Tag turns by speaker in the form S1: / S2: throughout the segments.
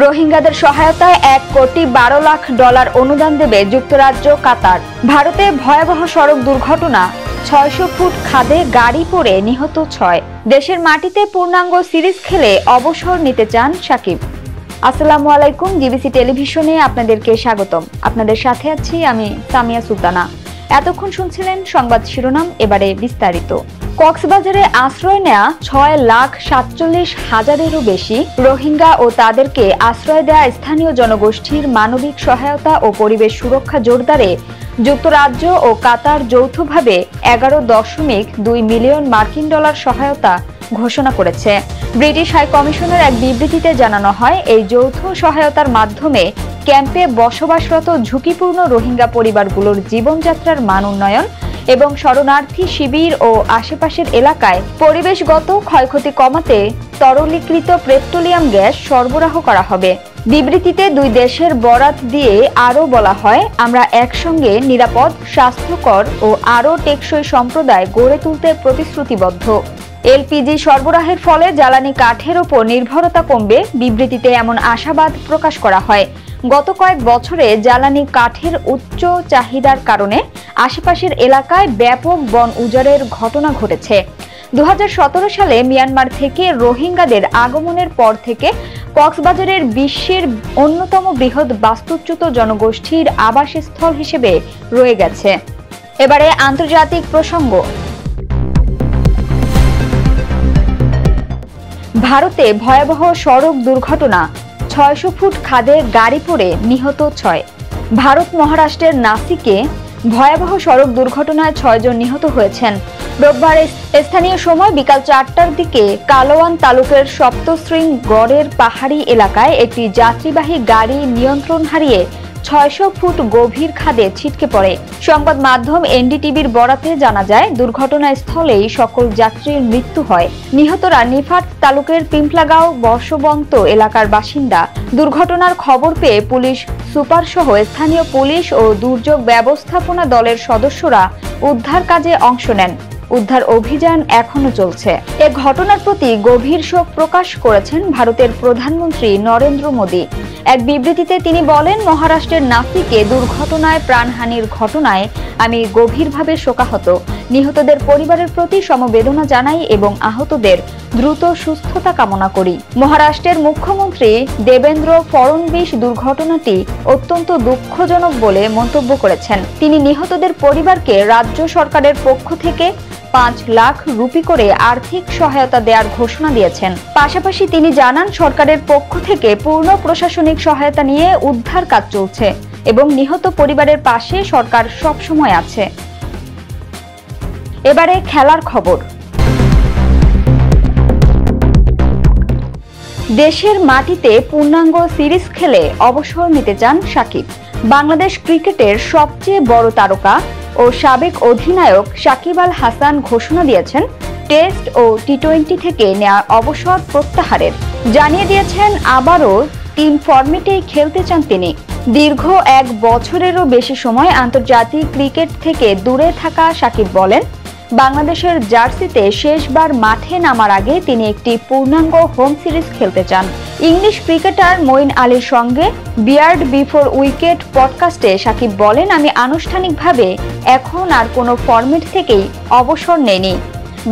S1: রোহিঙ্গাদের সহায়তায় 1,12,00,000 অনুদান দেবে যুক্তরাজ্য কাতার। ভারতে ভয়াবহ সড়ক দুর্ঘটনা, 600 ফুট খাদে গাড়ি পড়ে নিহত 6। দেশের মাটিতে পূর্ণাঙ্গ সিরিজ খেলে অবসর নিতে চান সাকিব। আসসালামু আলাইকুম, জিবিসি টেলিভিশনে আপনাদেরকে স্বাগতম। আপনাদের সাথে আছি আমি সামিয়া সুলতানা। এতক্ষণ শুনছিলেন সংবাদ শিরোনাম, এবারে বিস্তারিত। কক্সবাজারে আশ্রয় নেয়া 6,47,000-এরও বেশি রোহিঙ্গা ও তাদেরকে আশ্রয় দেয়া স্থানীয় জনগোষ্ঠীর মানবিক সহায়তা ও পরিবেশ সুরক্ষা জোরদারে যুক্তরাজ্য ও কাতার যৌথভাবে 11.2 মিলিয়ন মার্কিন ডলার সহায়তা ঘোষণা করেছে। ব্রিটিশ হাই কমিশনের এক বিবৃতিতে জানানো হয়, এই যৌথ সহায়তার মাধ্যমে ক্যাম্পে বসবাসরত ঝুঁকিপূর্ণ রোহিঙ্গা পরিবারগুলোর জীবনযাত্রার মান উন্নয়ন এবং শরণার্থী শিবির ও আশেপাশের এলাকায় পরিবেশগত ক্ষয়ক্ষতি কমাতে তরলীকৃত পেট্রোলিয়াম গ্যাস সরবরাহ করা হবে। বিবৃতিতে দুই দেশের বরাত দিয়ে আরও বলা হয়, আমরা একসঙ্গে নিরাপদ, স্বাস্থ্যকর ও আরও টেকসই সম্প্রদায় গড়ে তুলতে প্রতিশ্রুতিবদ্ধ। এলপিজি সরবরাহের ফলে জ্বালানি কাঠের ওপর নির্ভরতা কমবে। বিবৃতিতে এমন আশাবাদ প্রকাশ করা হয়। গত কয়েক বছরে জ্বালানি কাঠের উচ্চ চাহিদার কারণে আশেপাশের এলাকায় ব্যাপক বন উজাড়ের ঘটনা ঘটেছে। 2017 সালে মিয়ানমার থেকে রোহিঙ্গাদের আগমনের পর থেকে কক্সবাজারের বিশ্বের অন্যতম বৃহৎ বাস্তুচ্যুত জনগোষ্ঠীর আবাসস্থল হিসেবে রয়ে গেছে। এবারে আন্তর্জাতিক প্রসঙ্গ। ভারতে ভয়াবহ সড়ক দুর্ঘটনা, 600 ফুট খাদে গাড়ি পড়ে নিহত 6। ভারত মহারাষ্ট্রের নাসিকে ভয়াবহ সড়ক দুর্ঘটনায় 6 জন নিহত হয়েছেন। রোববার স্থানীয় সময় বিকাল 4টার দিকে কালোয়ান তালুকের সপ্তশৃং গড়ের পাহাড়ি এলাকায় একটি যাত্রীবাহী গাড়ি নিয়ন্ত্রণ হারিয়ে 600 ফুট গভীর খাদে ছিটকে পড়ে। সংবাদ মাধ্যম এনডিটিভির বরাতে জানা যায়, দুর্ঘটনাস্থলেই সকল যাত্রীর মৃত্যু হয়। নিহতরা নিফাট তালুকের পিম্পলাগাঁও বর্ষবন্ত এলাকার বাসিন্দা। দুর্ঘটনার খবর পেয়ে পুলিশ সুপার সহ স্থানীয় পুলিশ ও দুর্যোগ ব্যবস্থাপনা দলের সদস্যরা উদ্ধার কাজে অংশ নেন। উদ্ধার অভিযান এখনো চলছে। এ ঘটনার প্রতি গভীর শোক প্রকাশ করেছেন ভারতের প্রধানমন্ত্রী নরেন্দ্র মোদী। এক বিবৃতিতে তিনি বলেন, মহারাষ্ট্রের নাসিকে দুর্ঘটনায় প্রাণহানির ঘটনায় আমি গভীরভাবে শোকাহত। নিহতদের পরিবারের প্রতি সমবেদনা জানাই এবং আহতদের দ্রুত সুস্থতা কামনা করি। মহারাষ্ট্রের মুখ্যমন্ত্রী দেবেন্দ্র ফড়নবিস দুর্ঘটনাটি অত্যন্ত দুঃখজনক বলে মন্তব্য করেছেন। তিনি নিহতদের পরিবারকে রাজ্য সরকারের পক্ষ থেকে 5 লাখ রুপি করে আর্থিক সহায়তা দেওয়ার ঘোষণা দিয়েছেন। পাশাপাশি তিনি জানান, সরকারের পক্ষ থেকে পূর্ণ প্রশাসনিক সহায়তা নিয়ে উদ্ধার কাজ চলছে এবং নিহত পরিবারের পাশে সরকার সবসময় আছে। এবারে খেলার খবর। দেশের মাটিতে পূর্ণাঙ্গ সিরিজ খেলে অবসর নিতে চান সাকিব। বাংলাদেশ ক্রিকেটের সবচেয়ে বড় তারকা ও সাবেক অধিনায়ক সাকিব আল হাসান ঘোষণা দিয়েছেন, টেস্ট ও টি-20 থেকে নেওয়া অবসর প্রত্যাহারের। জানিয়ে দিয়েছেন, আবারও 3 ফরম্যাটেই খেলতে চান তিনি। দীর্ঘ 1 বছরেরও বেশি সময় আন্তর্জাতিক ক্রিকেট থেকে দূরে থাকা সাকিব বলেন, বাংলাদেশের জার্সিতে শেষবার মাঠে নামার আগে তিনি একটি পূর্ণাঙ্গ হোম সিরিজ খেলতে চান। ইংলিশ ক্রিকেটার মঈন আলীর সঙ্গে বিয়ার্ড বিফোর উইকেট পডকাস্টে সাকিব বলেন, আমি আনুষ্ঠানিকভাবে এখন আর কোনো ফরম্যাট থেকেই অবসর নেইনি।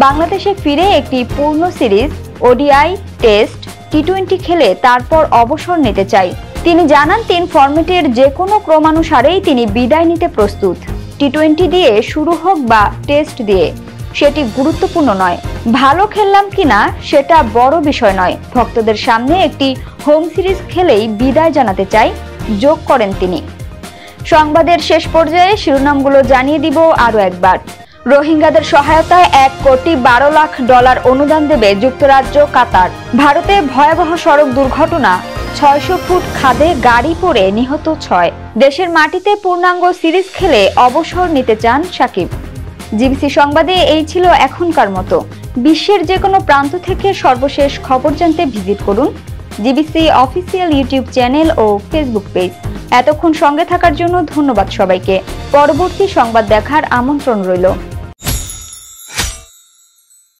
S1: বাংলাদেশে ফিরে একটি পূর্ণ সিরিজ, ওডিআই, টেস্ট, টি-20 খেলে তারপর অবসর নিতে চাই। তিনি জানান, 3 ফরম্যাটের যে কোনো ক্রমানুসারেই তিনি বিদায় নিতে প্রস্তুত। টি-20 দিয়ে শুরু হোক বা টেস্ট দিয়ে, সেটি গুরুত্বপূর্ণ নয়। ভালো খেললাম কিনা সেটা বড় বিষয় নয়। ভক্তদের সামনে একটি হোম সিরিজ খেলেই বিদায় জানাতে চাই, যোগ করেন তিনি। সংবাদের শেষ পর্যায়ে শিরোনামগুলো জানিয়ে দিব আরও একবার। রোহিঙ্গাদের সহায়তায় 1,12,00,000 অনুদান দেবে যুক্তরাজ্য কাতার। ভারতে ভয়াবহ সড়ক দুর্ঘটনা, 600 ফুট খাদে গাড়ি পড়ে নিহত 6। দেশের মাটিতে পূর্ণাঙ্গ সিরিজ খেলে অবসর নিতে চান সাকিব। জিবিসি সংবাদে এই ছিল এখনকার মতো। বিশ্বের যে কোনো প্রান্ত থেকে সর্বশেষ খবর জানতে ভিজিট করুন জিবিসি অফিসিয়াল ইউটিউব চ্যানেল ও ফেসবুক পেজ। এতক্ষণ সঙ্গে থাকার জন্য ধন্যবাদ সবাইকে। পরবর্তী সংবাদ দেখার আমন্ত্রণ রইল।